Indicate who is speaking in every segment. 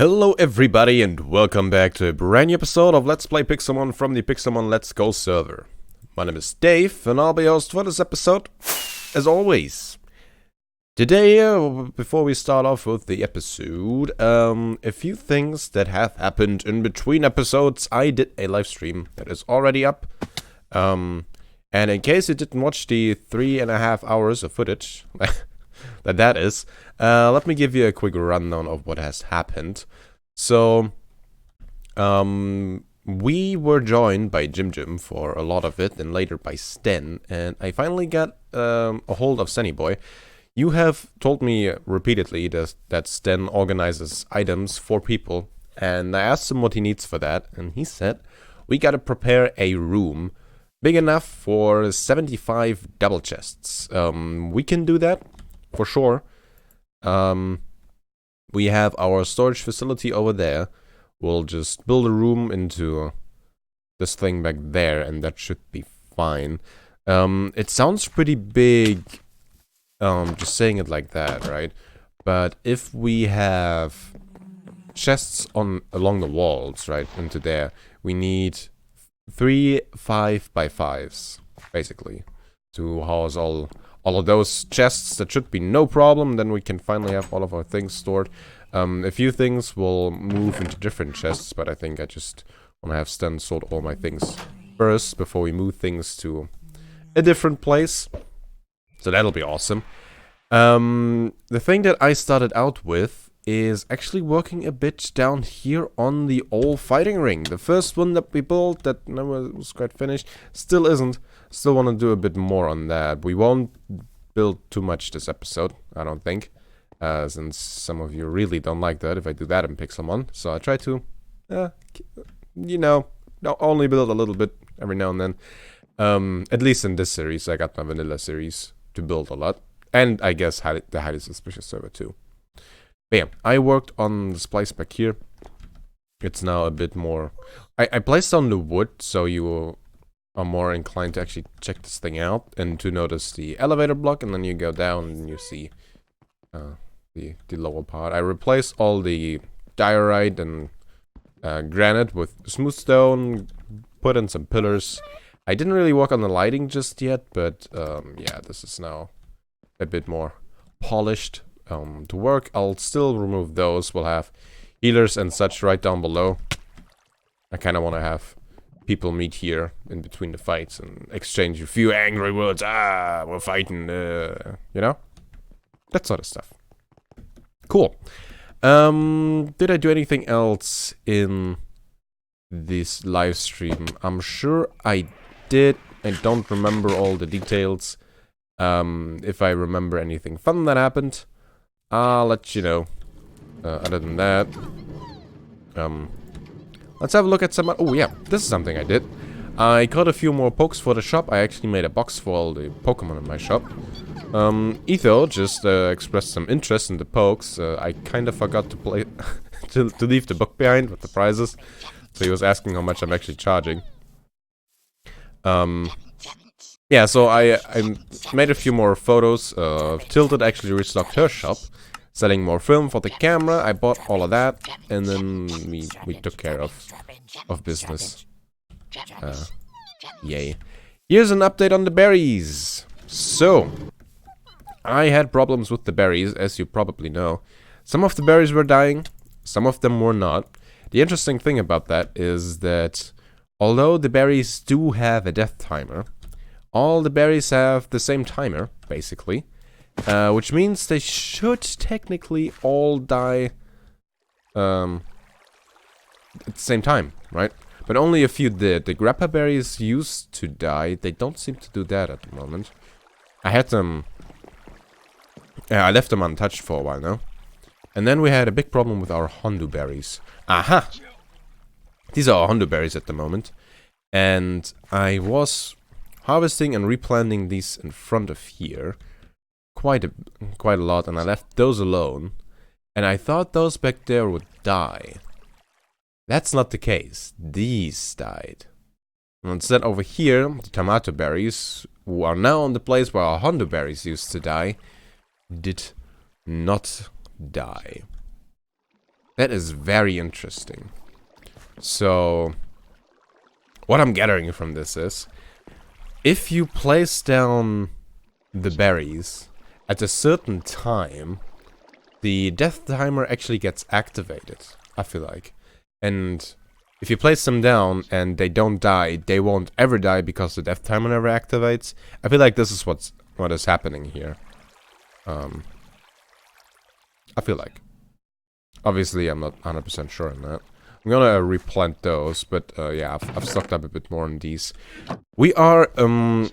Speaker 1: Hello everybody and welcome back to a brand new episode of Let's Play Pixelmon from the Pixelmon Let's Go server. My name is Dave and I'll be your host for this episode, as always. Today, before we start off with the episode, a few things that have happened in between episodes. I did a live stream that is already up. And in case you didn't watch the 3.5 hours of footage that is, let me give you a quick rundown of what has happened. So, we were joined by Jim for a lot of it, and later by Sten, and I finally got a hold of Sunny Boy. You have told me repeatedly that Sten organizes items for people, and I asked him what he needs for that, and he said, we gotta prepare a room big enough for 75 double chests. We can do that, for sure. We have our storage facility over there. We'll just build a room into this thing back there, and that should be fine. It sounds pretty big, just saying it like that, right? But if we have chests along the walls, right, into there, we need 3 5x5s, basically, to house all of those chests. That should be no problem. Then we can finally have all of our things stored. A few things will move into different chests, but I think I just want to have Stan sort all my things first before we move things to a different place. So that'll be awesome. The thing that I started out with is actually working a bit down here on the old fighting ring. The first one that we built that never was quite finished, still isn't. Still want to do a bit more on that. We won't build too much this episode, I don't think, since some of you really don't like that if I do that in Pixelmon. So I try to, only build a little bit every now and then. At least in this series, I got my vanilla series to build a lot. And I guess the highly suspicious server too. But yeah, I worked on the splice back here. It's now a bit more... I placed on the wood, so you are more inclined to actually check this thing out and to notice the elevator block, and then you go down and you see the lower part. I replaced all the diorite and granite with smooth stone, put in some pillars. I didn't really work on the lighting just yet, but yeah, this is now a bit more polished to work. I'll still remove those. We'll have healers and such right down below. I kind of want to have people meet here in between the fights and exchange a few angry words. We're fighting, you know? That sort of stuff. Cool. Did I do anything else in this live stream? I'm sure I did. I don't remember all the details. If I remember anything fun that happened, I'll let you know. Other than that, let's have a look at some... Oh yeah, this is something I did. I caught a few more pokes for the shop. I actually made a box for all the Pokemon in my shop. Etho just expressed some interest in the pokes. I kind of forgot to play to leave the book behind with the prizes, so he was asking how much I'm actually charging. Yeah, so I made a few more photos. Tilted actually restocked her shop, selling more film for the camera. I bought all of that, and then we took care of business. Yay. Here's an update on the berries. So, I had problems with the berries, as you probably know. Some of the berries were dying, some of them were not. The interesting thing about that is that although the berries do have a death timer, all the berries have the same timer, basically. Which means they should technically all die at the same time, right? But only a few did. The grappa berries used to die. They don't seem to do that at the moment. I had them... I left them untouched for a while now. And then we had a big problem with our hondu berries. Aha! These are our hondu berries at the moment. And I was harvesting and replanting these in front of here quite a lot, and I left those alone, and I thought those back there would die. That's not the case. These died. And instead over here, the tomato berries, who are now on the place where our hondu berries used to die, did not die. That is very interesting. So, what I'm gathering from this is, if you place down the berries at a certain time, the death timer actually gets activated, I feel like. And if you place them down and they don't die, they won't ever die because the death timer never activates. I feel like this is what is happening here. I feel like. Obviously, I'm not 100% sure on that. I'm gonna replant those, but yeah, I've stocked up a bit more on these. We are on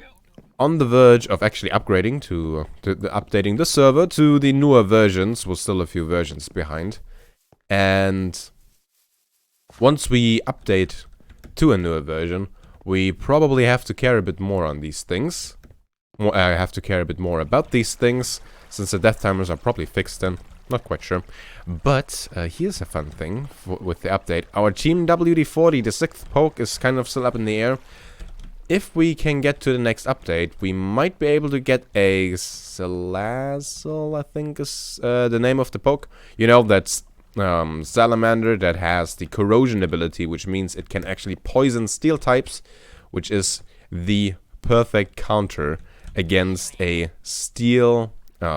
Speaker 1: the verge of actually upgrading to updating the server to the newer versions. We're still a few versions behind, and once we update to a newer version, we probably have to care a bit more on these things. I have to care a bit more about these things, since the death timers are probably fixed then. Not quite sure. But here's a fun thing with the update. Our Team WD-40, the 6th poke, is kind of still up in the air. If we can get to the next update, we might be able to get a Salazzle, I think is the name of the poke. You know, that's salamander that has the corrosion ability, which means it can actually poison steel types, which is the perfect counter against a steel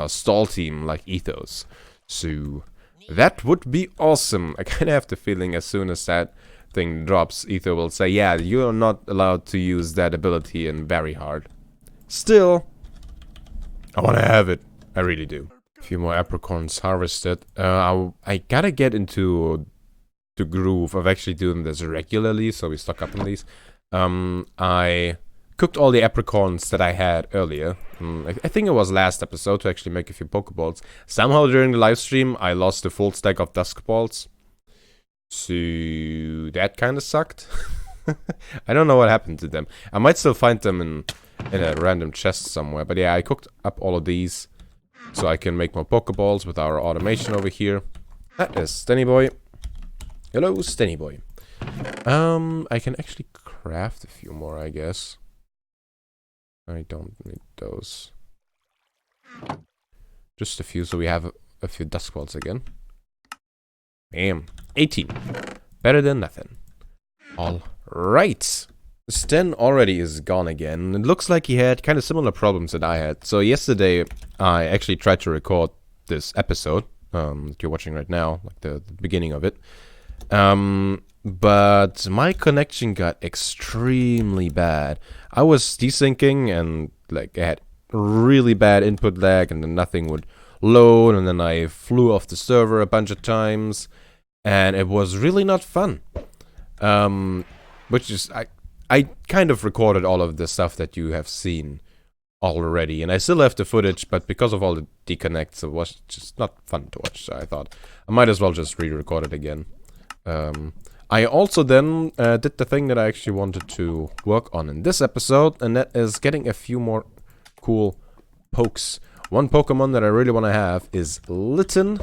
Speaker 1: stall team like Ethos. So that would be awesome. I kind of have the feeling as soon as that thing drops, Ether will say, yeah, you're not allowed to use that ability in very hard. Still, I want to have it. I really do. A few more apricorns harvested. I gotta get into the groove of actually doing this regularly, so we stock up on these. I cooked all the apricorns that I had earlier. I think it was last episode to actually make a few Pokeballs. Somehow during the live stream, I lost a full stack of Dusk Balls. So that kind of sucked. I don't know what happened to them. I might still find them in a random chest somewhere. But yeah, I cooked up all of these so I can make more Pokeballs with our automation over here. That is Stenny Boy. Hello, Stenny Boy. I can actually craft a few more, I guess. I don't need those. Just a few, so we have a few Dusk Balls again. Bam. 18. Better than nothing. Alright. Sten already is gone again. It looks like he had kind of similar problems that I had. So yesterday, I actually tried to record this episode that you're watching right now, like the beginning of it. But my connection got extremely bad. I was desyncing and like I had really bad input lag, and then nothing would load, and then I flew off the server a bunch of times, and it was really not fun. Which is I kind of recorded all of the stuff that you have seen already, and I still have the footage, but because of all the deconnects, it was just not fun to watch. So I thought I might as well just re-record it again. I also then did the thing that I actually wanted to work on in this episode, and that is getting a few more cool pokes. One Pokemon that I really want to have is Litten.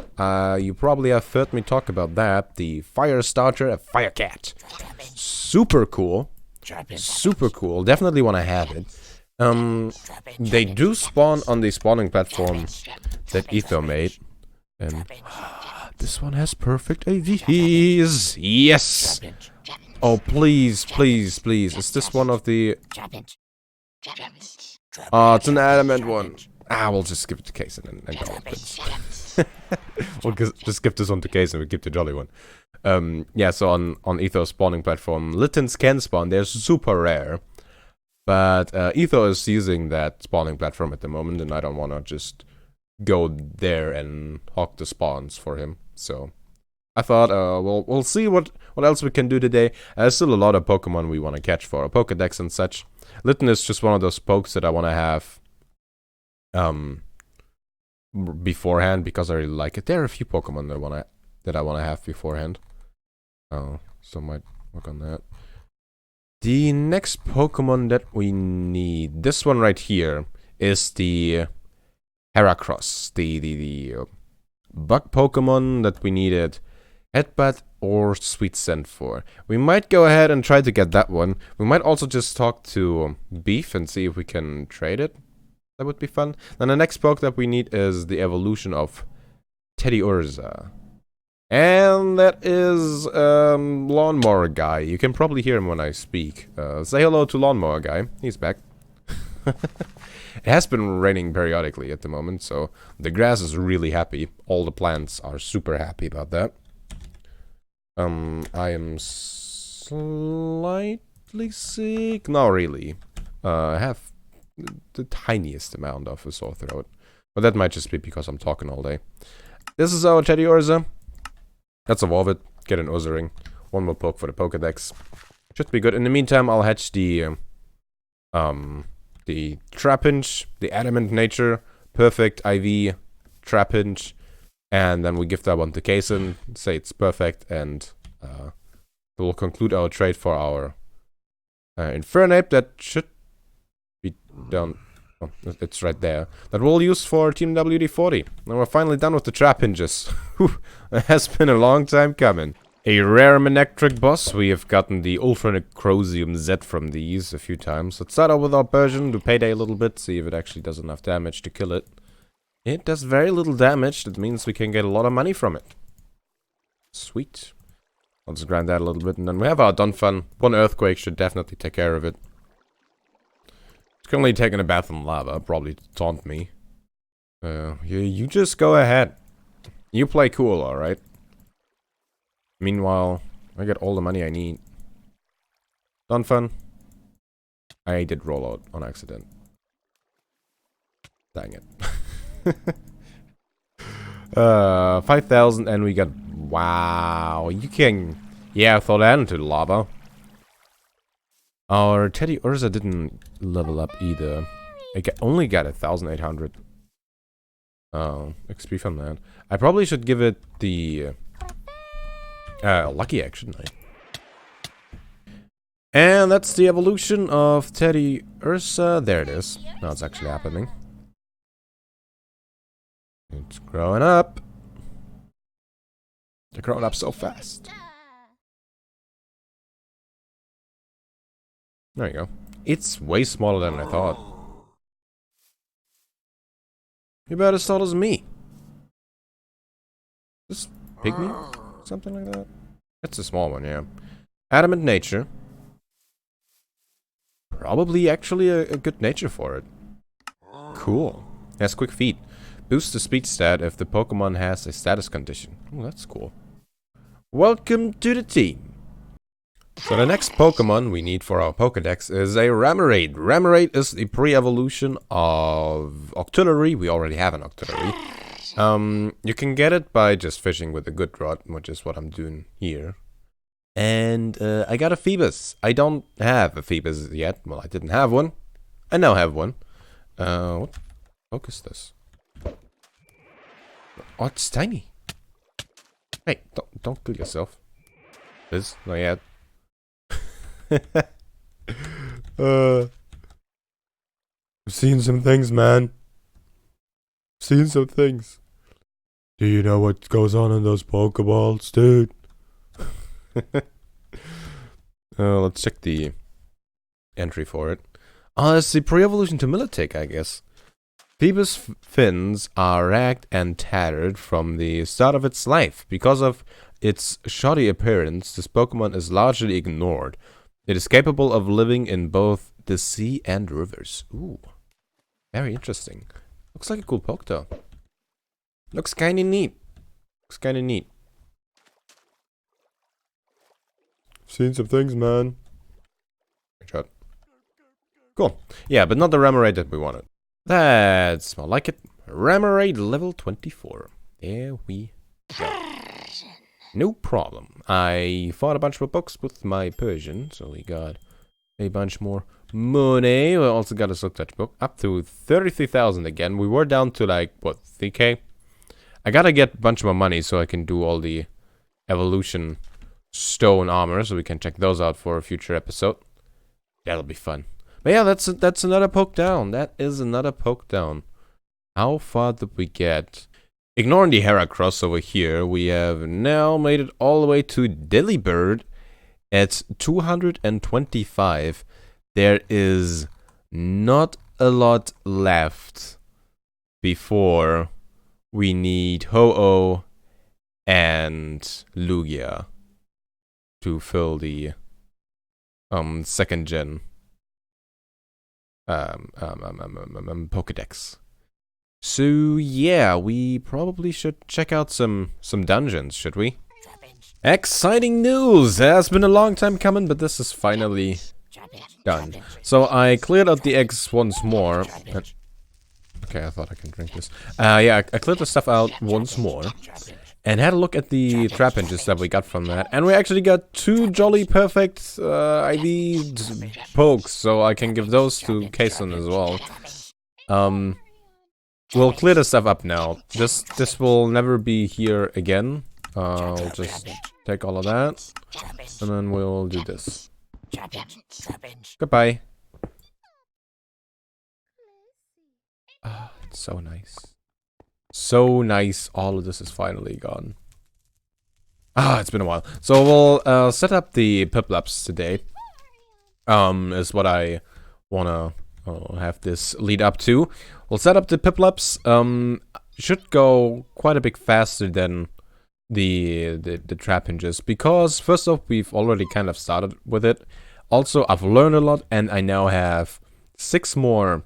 Speaker 1: You probably have heard me talk about that. The Fire Starter, a Fire Cat. Super cool. Super cool. Definitely want to have it. They do spawn on the spawning platform that Etho made. And this one has perfect AVs. Yes! Oh, please, please, please. Is this one of the... Oh, it's an adamant one. We'll just give it to Case and call it quits. We'll just give this one to Case and we'll give the jolly one. Yeah, so on Etho's spawning platform, Littens can spawn. They're super rare. But Etho is using that spawning platform at the moment, and I don't want to just go there and hawk the spawns for him. So I thought, we'll see what else we can do today. There's still a lot of Pokemon we want to catch for a Pokedex and such. Litten is just one of those pokes that I want to have beforehand because I really like it. There are a few Pokemon that I want to have beforehand. So might work on that. The next Pokemon that we need, this one right here, is the Heracross, the bug Pokemon that we needed Headbutt or Sweet Scent for. We might go ahead and try to get that one. We might also just talk to Beef and see if we can trade it. That would be fun. Then the next poke that we need is the evolution of Teddy Urza. And that is Lawnmower Guy. You can probably hear him when I speak. Say hello to Lawnmower Guy. He's back. It has been raining periodically at the moment, so the grass is really happy. All the plants are super happy about that. I am slightly sick. Not really. I have the tiniest amount of a sore throat. But that might just be because I'm talking all day. This is our Teddy Urza. Let's evolve it. Get an Urza ring. One more poke for the Pokedex. Should be good. In the meantime, I'll hatch the Trapinch, the Adamant Nature, Perfect IV Trapinch, and then we give that one to Kason, say it's perfect, and we'll conclude our trade for our Infernape. That should be done. Oh, it's right there. That we'll use for Team WD-40. And we're finally done with the Trapinches. It has been a long time coming. A rare Manectric boss. We have gotten the Ultra Necrosium Z from these a few times. Let's start out with our Persian, do Payday a little bit, see if it actually does enough damage to kill it. It does very little damage, that means we can get a lot of money from it. Sweet. I'll just grind that a little bit, and then we have our Donphan. One Earthquake should definitely take care of it. It's currently taking a bath in lava, probably to taunt me. You just go ahead. You play cool, alright? Meanwhile, I get all the money I need. Donphan. I did roll out on accident. Dang it. 5,000 and we got... Wow, you can... Yeah, throw that into the lava. Our Teddy Urza didn't level up either. I only got 1,800 XP from that. I probably should give it the... Lucky Egg, shouldn't I? And that's the evolution of Teddy Urza. There it is. Now it's actually happening. It's growing up. They're growing up so fast. There you go. It's way smaller than I thought. You about as tall as me. This pygmy? Something like that? It's a small one, yeah. Adamant Nature. Probably actually a good nature for it. Cool. Has quick feet. Boosts the speed stat if the Pokemon has a status condition. Oh, that's cool. Welcome to the team. So the next Pokemon we need for our Pokedex is a Remoraid. Remoraid is the pre-evolution of Octillery. We already have an Octillery. You can get it by just fishing with a good rod, which is what I'm doing here. And I got a Phoebus. I don't have a Phoebus yet. Well, I didn't have one. I now have one. What poke is this? Oh, it's tiny. Hey, don't kill yourself. This, not yet. I've seen some things, man. I've seen some things. Do you know what goes on in those Pokeballs, dude? Let's check the entry for it. It's the pre-evolution to Militech, I guess. Phoebus' fins are ragged and tattered from the start of its life. Because of its shoddy appearance, this Pokemon is largely ignored. It is capable of living in both the sea and rivers. Ooh. Very interesting. Looks like a cool poke though. Looks kinda neat. Looks kinda neat. Seen some things, man. Shot. Cool. Yeah, but not the Remoraid that we wanted. That's more like it. Remoraid level 24. There we go. No problem. I fought a bunch more books with my Persian, so we got a bunch more money. We also got a Silk Touch book. Up to 33,000 again. We were down to like, what, 3k? I gotta get a bunch more money so I can do all the evolution stone armor, so we can check those out for a future episode. That'll be fun. But yeah, that's another poke down. That is another poke down. How far did we get? Ignoring the Heracross over here, we have now made it all the way to Delibird at 225. There is not a lot left before we need Ho-Oh and Lugia to fill the second gen Pokedex. So yeah, we probably should check out some dungeons, should we? Exciting news! It has been a long time coming, but this is finally done. So I cleared out the eggs once more. Okay, I thought I can drink this. Yeah, I cleared the stuff out once more. And had a look at the trap hinges that we got from that. And we actually got 2 jolly perfect IV pokes. So I can give those to Kason as well. We'll clear the stuff up now. This will never be here again. I'll just take all of that. And then we'll do this. Goodbye. Ah, it's so nice. So nice. All of this is finally gone. Ah, it's been a while. So we'll set up the Piplups today. Is what I wanna have this lead up to. We'll set up the Piplups. Should go quite a bit faster than the trap hinges, because first off, we've already kind of started with it. Also, I've learned a lot, and I now have 6 more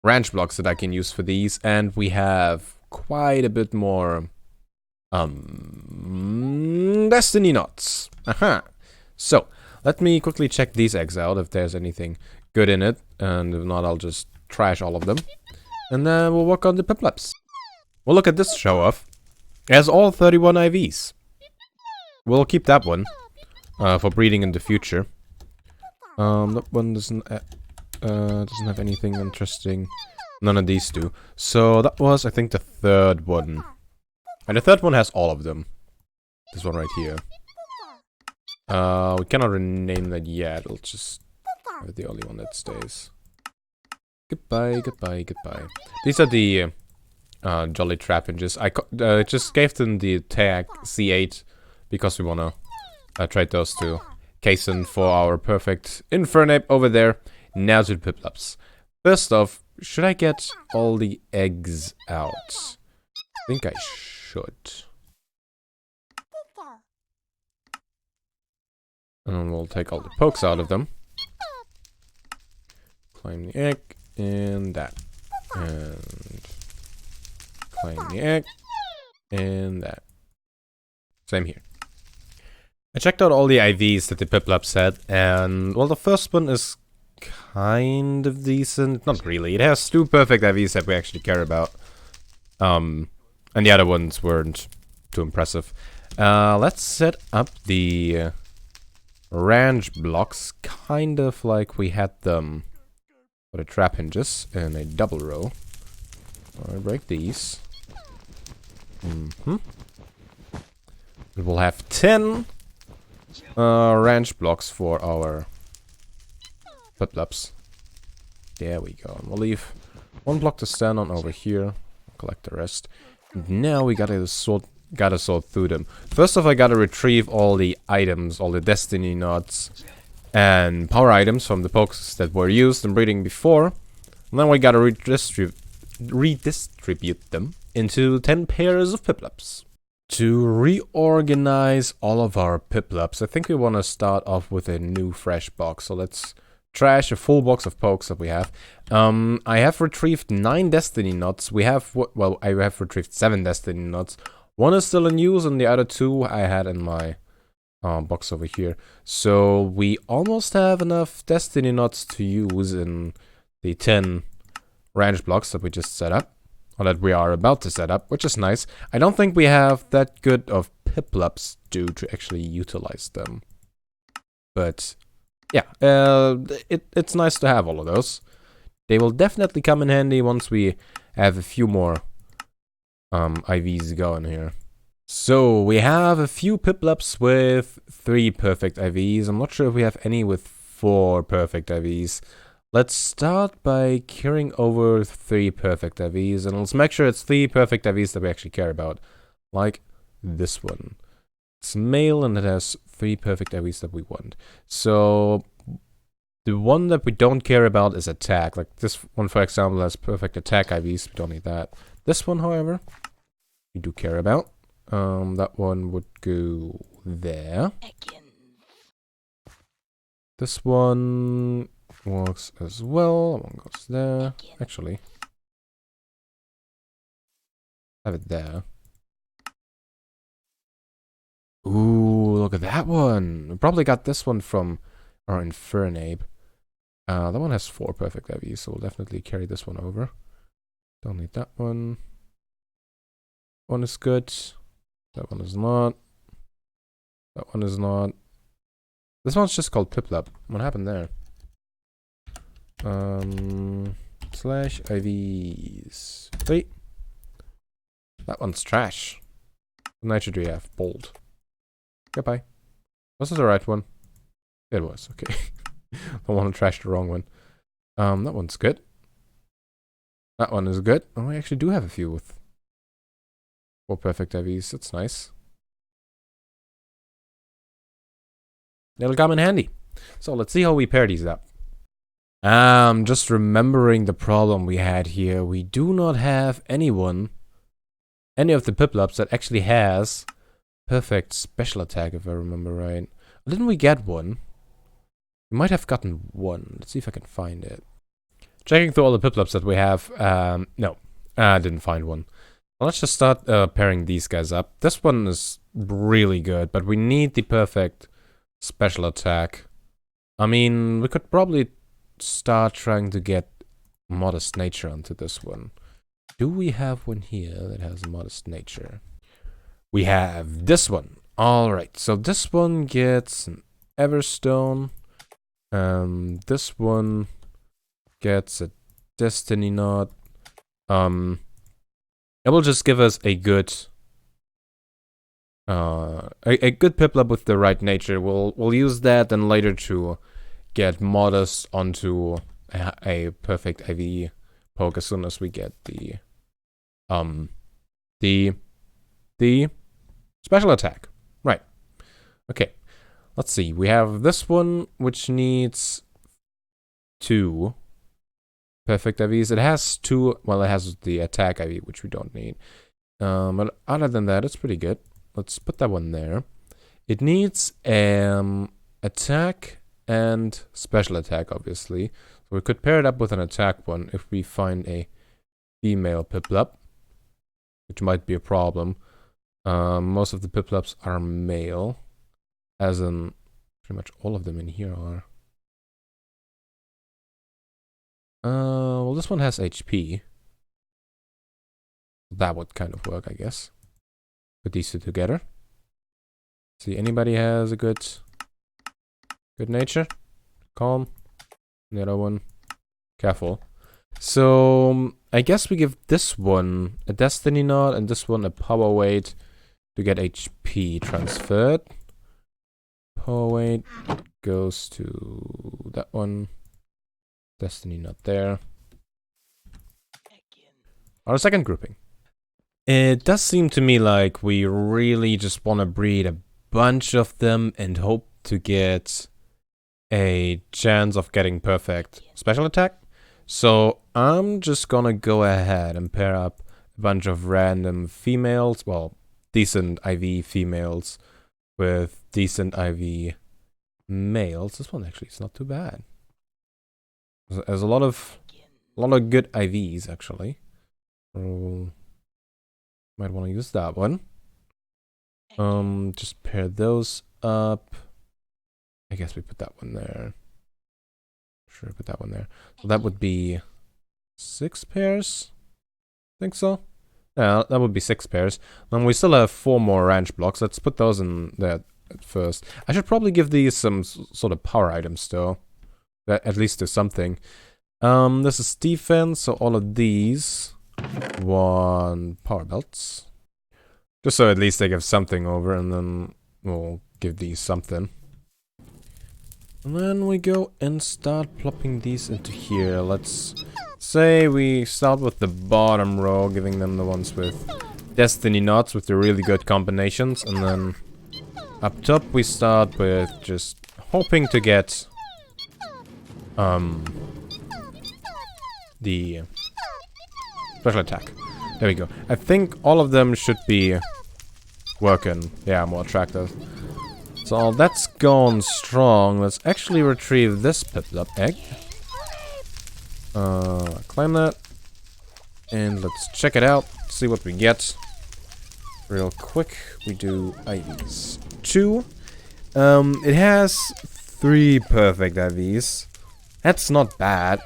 Speaker 1: ranch blocks that I can use for these, and we have quite a bit more destiny knots. Aha. So let me quickly check these eggs out if there's anything good in it, and if not, I'll just trash all of them, and then we'll work on the Piplups. We'll look at this show off. It has all 31 IVs. We'll keep that one for breeding in the future. That one doesn't have anything interesting. None of these do. So that was, I think, the 3rd one. And the 3rd one has all of them. This one right here. We cannot rename that yet. It'll just have the only one that stays. Goodbye, goodbye, goodbye. These are the jolly trap hinges. I just gave them the tag C8 because we wanna trade those to Kason for our perfect Infernape over there. Now to the Piplups. First off, should I get all the eggs out? I think I should. And we'll take all the pokes out of them. Claim the egg, and that. And claim the egg, and that. Same here. I checked out all the IVs that the Piplups had, and well, the first one is kind of decent. Not really. It has 2 perfect IVs that we actually care about. And the other ones weren't too impressive. Let's set up the ranch blocks, kind of like we had them for the trap hinges in a double row. I'll break these. We'll have 10 ranch blocks for our Piplups. There we go. And we'll leave 1 block to stand on over here. Collect the rest. And now we gotta sort through them. First off, I gotta retrieve all the items, all the destiny knots and power items from the pokes that were used in breeding before. And then we gotta redistribute them into 10 pairs of Piplups. To reorganize all of our Piplups, I think we want to start off with a new fresh box. So let's trash a full box of pokes that we have. I have retrieved 9 destiny knots. I have retrieved 7 destiny knots. 1 is still in use, and the other 2 I had in my box over here. So we almost have enough destiny knots to use in the 10 ranch blocks that we just set up. Or that we are about to set up, which is nice. I don't think we have that good of Piplups due to actually utilize them. But yeah, it's nice to have all of those. They will definitely come in handy once we have a few more IVs going here. So we have a few Piplups with 3 perfect IVs. I'm not sure if we have any with 4 perfect IVs. Let's start by carrying over 3 perfect IVs, and let's make sure it's 3 perfect IVs that we actually care about. Like this one. It's male and it has 3 perfect IVs that we want. So the one that we don't care about is attack. Like this one, for example, has perfect attack IVs. We don't need that. This one, however, we do care about. That one would go there. This one works as well. That one goes there. Actually, have it there. Ooh, look at that one. We probably got this one from our Infernape. That one has 4 perfect IVs, so we'll definitely carry this one over. Don't need that one. One is good. That one is not. That one is not. This one's just called Piplup. What happened there? Slash IVs. Wait. That one's trash. What nature do you have? Bold. Goodbye. Was this the right one? It was, okay. Don't want to trash the wrong one. That one's good. That one is good. Oh, I actually do have a few with 4 perfect IVs. That's nice. It'll come in handy. So let's see how we pair these up. Just remembering the problem we had here. We do not have any of the Piplups that actually has perfect special attack, if I remember right. Didn't we get one? We might have gotten one. Let's see if I can find it. Checking through all the Piplups that we have. No, I didn't find one. Well, let's just start pairing these guys up. This one is really good, but we need the perfect special attack. I mean, we could probably start trying to get modest nature onto this one. Do we have one here that has modest nature? We have this one. Alright, so this one gets an Everstone. This one gets a Destiny Knot. It will just give us a good good Piplup with the right nature. We'll use that then later to get modest onto a perfect IV poke as soon as we get the special attack. Right. Okay. Let's see. We have this one which needs 2 perfect IVs. It has 2. Well, it has the attack IV, which we don't need. But other than that, it's pretty good. Let's put that one there. It needs attack and special attack, obviously. So we could pair it up with an attack one if we find a female Piplup, which might be a problem. Most of the Piplups are male, as in pretty much all of them in here are. Well, this one has HP. That would kind of work, I guess. Put these 2 together. See, anybody has a good nature? Calm. The other one, careful. So, I guess we give this one a Destiny Knot and this one a Power Weight to get HP transferred. Power Weight goes to that one. Destiny Knot there. Our second grouping. It does seem to me like we really just want to breed a bunch of them and hope to get a chance of getting perfect special attack. So I'm just gonna go ahead and pair up a bunch of random females, well, decent IV females with decent IV males. This one actually is not too bad. There's a lot of good IVs actually. So might want to use that one. Just pair those up. I guess we put that one there. Sure, put that one there. So that would be 6 pairs. Think so? Yeah, that would be 6 pairs. Then we still have 4 more ranch blocks. Let's put those in there at first. I should probably give these some sort of power items though. That at least do something. This is defense, so all of these want power belts. Just so at least they give something over, and then we'll give these something. And then we go and start plopping these into here. Let's say we start with the bottom row, giving them the ones with Destiny Knots with the really good combinations. And then up top we start with just hoping to get the special attack. There we go. I think all of them should be working. Yeah, more attractive. So that's gone strong. Let's actually retrieve this Piplup egg. Climb that. And let's check it out. See what we get. Real quick. We do IVs. 2. It has 3 perfect IVs. That's not bad.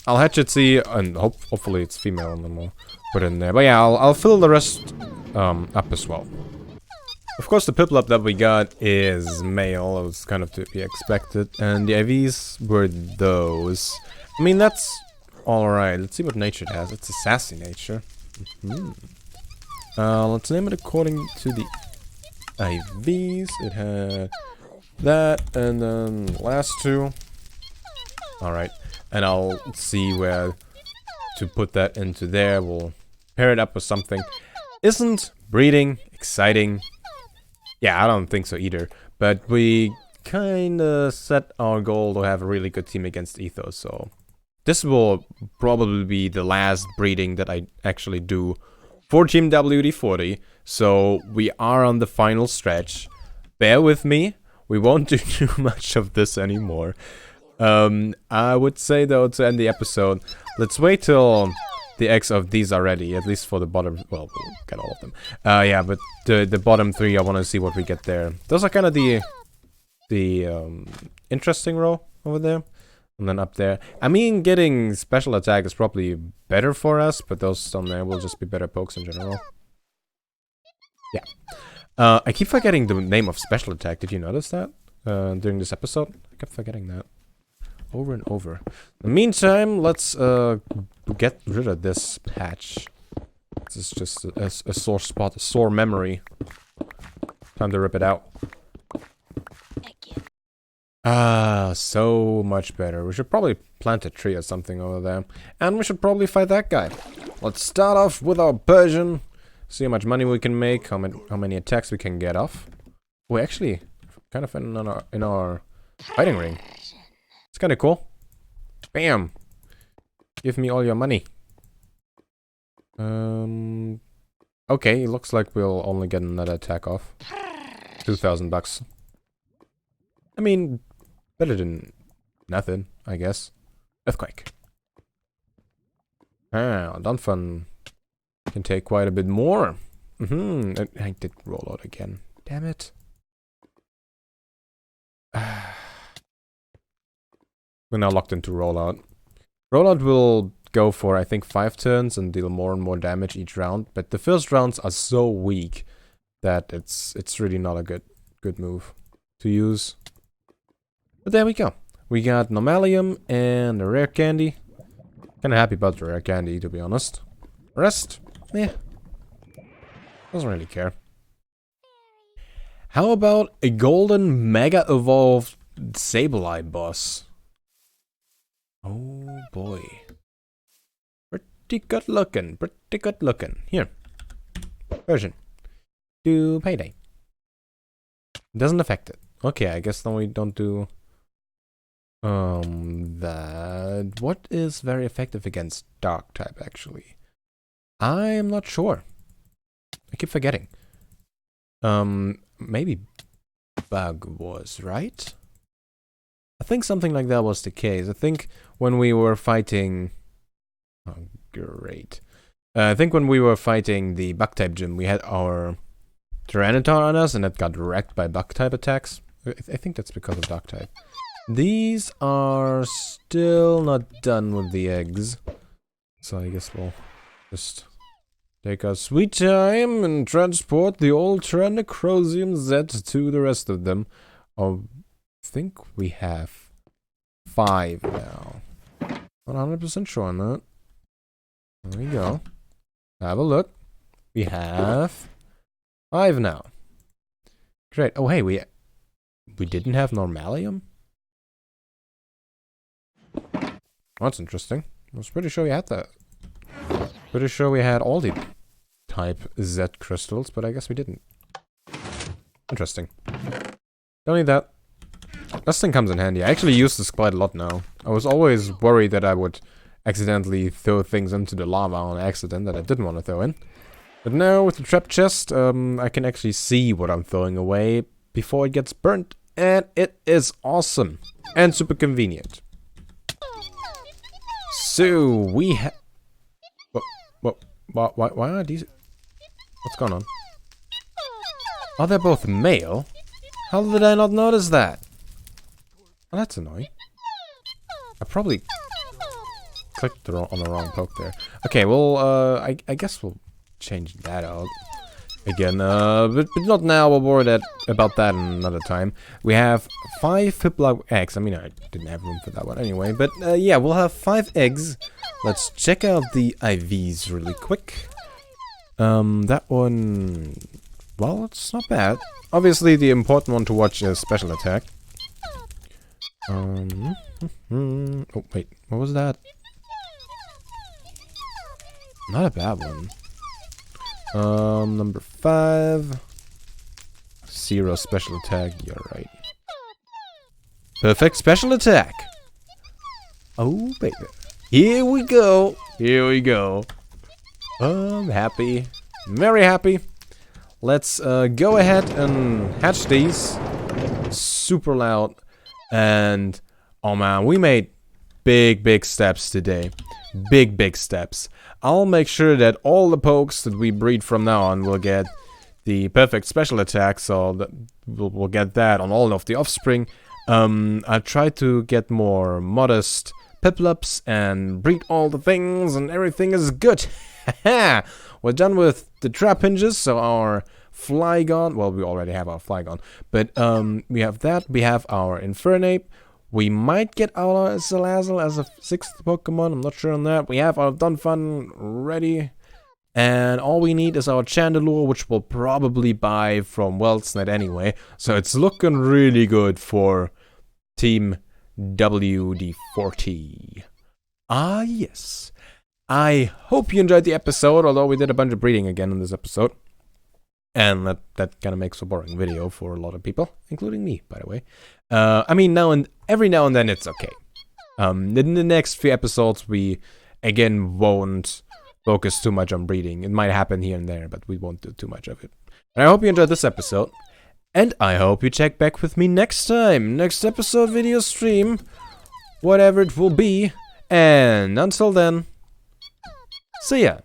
Speaker 1: I'll hatch it, see, and hopefully it's female, and then we'll put it in there. But yeah, I'll fill the rest up as well. Of course, the Piplup that we got is male. It was kind of to be expected, and the IVs were those. I mean, that's all right. Let's see what nature it has. It's a sassy nature. Let's name it according to the IVs. It had that, and then last 2. All right. And I'll see where to put that into there. We'll pair it up with something. Isn't breeding exciting? Yeah, I don't think so either. But we kinda set our goal to have a really good team against Ethos, so this will probably be the last breeding that I actually do for Team WD-40. So we are on the final stretch. Bear with me. We won't do too much of this anymore. I would say though, to end the episode, let's wait till the eggs of these are ready, at least for the bottom. Well, we'll get all of them. Yeah, but the bottom 3, I want to see what we get there. Those are kind of the interesting row over there, and then up there. I mean, getting special attack is probably better for us, but those down there will just be better pokes in general. Yeah. I keep forgetting the name of special attack. Did you notice that during this episode? I kept forgetting that. Over and over. In the meantime, let's get rid of this patch. This is just a sore spot, a sore memory. Time to rip it out. Ah, so much better. We should probably plant a tree or something over there. And we should probably fight that guy. Let's start off with our Persian. See how much money we can make, how many attacks we can get off. We're actually kind of in our fighting ring. It's kind of cool. Bam! Give me all your money. Okay, it looks like we'll only get another attack off. 2,000 bucks. I mean, better than nothing, I guess. Earthquake. Ah, Dunfun can take quite a bit more. I did roll out again. Damn it. We're now locked into rollout. Rollout will go for, I think, 5 turns and deal more and more damage each round. But the first rounds are so weak that it's really not a good move to use. But there we go. We got Normalium and a rare candy. Kinda happy about the rare candy, to be honest. Rest, yeah. Doesn't really care. How about a golden mega evolved Sableye boss? Oh boy. Pretty good looking, pretty good looking. Here. Version. Do payday. Doesn't affect it. Okay, I guess then we don't do that. What is very effective against dark type actually? I am not sure. I keep forgetting. Maybe bug was, right? I think something like that was the case. I think when we were fighting... Oh, great. I think when we were fighting the bug-type gym, we had our Tyranitar on us, and it got wrecked by bug-type attacks. I think that's because of dark-type. These are still not done with the eggs. So I guess we'll just take our sweet time and transport the Ultra Necrosium Z to the rest of them. I think we have 5 now. Not 100% sure on that. There we go. Have a look. We have 5 now. Great. Oh, hey, we didn't have Normalium? That's interesting. I was pretty sure we had that. Pretty sure we had all the type Z crystals, but I guess we didn't. Interesting. Don't need that. This thing comes in handy. I actually use this quite a lot now. I was always worried that I would accidentally throw things into the lava on accident that I didn't want to throw in. But now with the trap chest, I can actually see what I'm throwing away before it gets burnt. And it is awesome. And super convenient. So, we have... Why are these... What's going on? Are they both male? How did I not notice that? Oh, that's annoying. I probably clicked on the wrong poke there. Okay, well, I guess we'll change that out again. But not now. We'll worry about that another time. We have 5 Piplup eggs. I mean, I didn't have room for that one anyway. But yeah, we'll have 5 eggs. Let's check out the IVs really quick. That one... Well, it's not bad. Obviously, the important one to watch is special attack. Oh, wait. What was that? Not a bad one. Number 5. 0 special attack. You're right. Perfect special attack. Oh, baby. Here we go. Here we go. I'm happy. Very happy. Let's go ahead and hatch these. Super loud. And, oh man, we made big steps today. Big steps. I'll make sure that all the pokes that we breed from now on will get the perfect special attack. So that we'll get that on all of the offspring. I tried to get more modest Piplups and breed all the things, and everything is good. We're done with the trap hinges, so our Flygon, well, we already have our Flygon, but we have that, we have our Infernape, we might get our Salazzle as a 6th Pokemon, I'm not sure on that, we have our Donphan ready, and all we need is our Chandelure, which we'll probably buy from Weltsnet anyway, so it's looking really good for Team WD40. Ah, yes. I hope you enjoyed the episode, although we did a bunch of breeding again in this episode. And that kind of makes a boring video for a lot of people, including me, by the way. I mean, every now and then it's okay. In the next few episodes, we, again, won't focus too much on breeding. It might happen here and there, but we won't do too much of it. And I hope you enjoyed this episode. And I hope you check back with me next time. Next episode, video stream. Whatever it will be. And until then, see ya.